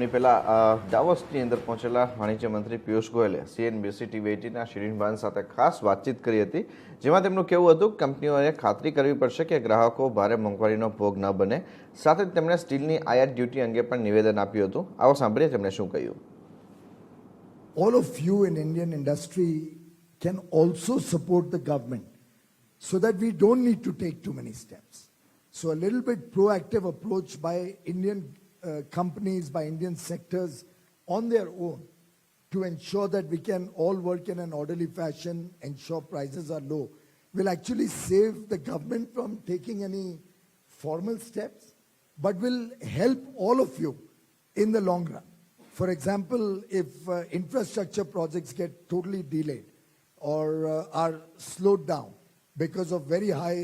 એની પહેલાં દાવોસની અંદર પહોંચેલા વાણિજ્ય મંત્રી પિયુષ ગોયલે CNBC TV18ના શિરીન વાન સાથે ખાસ વાતચીત કરી હતી, જેમાં તેમનું કહેવું હતું કે કંપનીઓએ ખાતરી કરવી પડશે કે ગ્રાહકો ભારે મોંઘવારીનો ભોગ ન બને. સાથે જ તેમણે સ્ટીલની આયાત ડ્યુટી અંગે પણ નિવેદન આપ્યું હતું. આવો સાંભળીએ તેમણે શું કહ્યું. All of you in Indian industry can also support the government so that we don't need to take too many steps. So a little bit proactive approach by Indian companies, by Indian sectors on their own to ensure that we can all work in an orderly fashion, ensure prices are low, will actually save the government from taking any formal steps, but will help all of you in the long run. For example, if infrastructure projects get totally delayed or are slowed down because of very high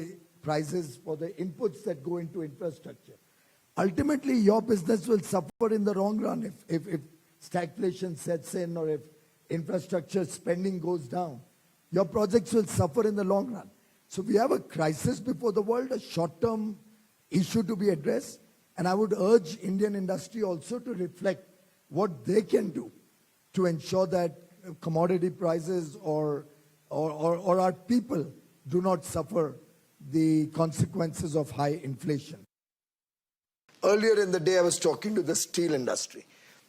prices for the inputs that go into infrastructure, ultimately your business will suffer in the long run if stagflation sets in or if infrastructure spending goes down. Your projects will suffer in the long run. So we have a crisis before the world, a short-term issue to be addressed, and I would urge Indian industry also to reflect what they can do to ensure that commodity prices or our people do not suffer the consequences of high inflation. Earlier in the day, I was talking to the steel industry,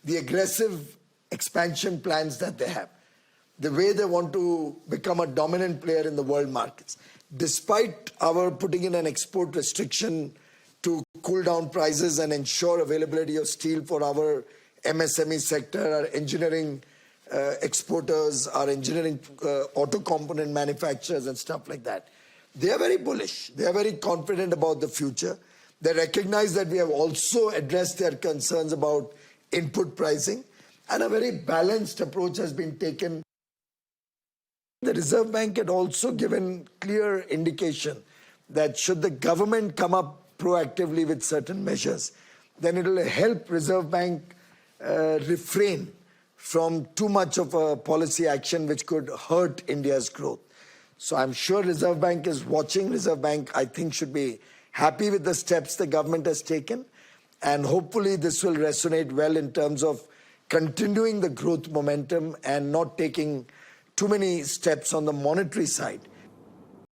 the aggressive expansion plans that they have, the way they want to become a dominant player in the world markets. Despite our putting in an export restriction to cool down prices and ensure availability of steel for our MSME sector, our engineering exporters, our engineering auto component manufacturers and stuff like that, they are very bullish. They are very confident about the future. They recognize that we have also addressed their concerns about input pricing, and a very balanced approach has been taken. The Reserve Bank had also given clear indication that should the government come up proactively with certain measures, then it will help Reserve Bank refrain from too much of a policy action which could hurt India's growth. So I'm sure Reserve Bank is watching. Reserve Bank, I think, should be happy with the steps the government has taken, and hopefully this will resonate well in terms of continuing the growth momentum and not taking too many steps on the monetary side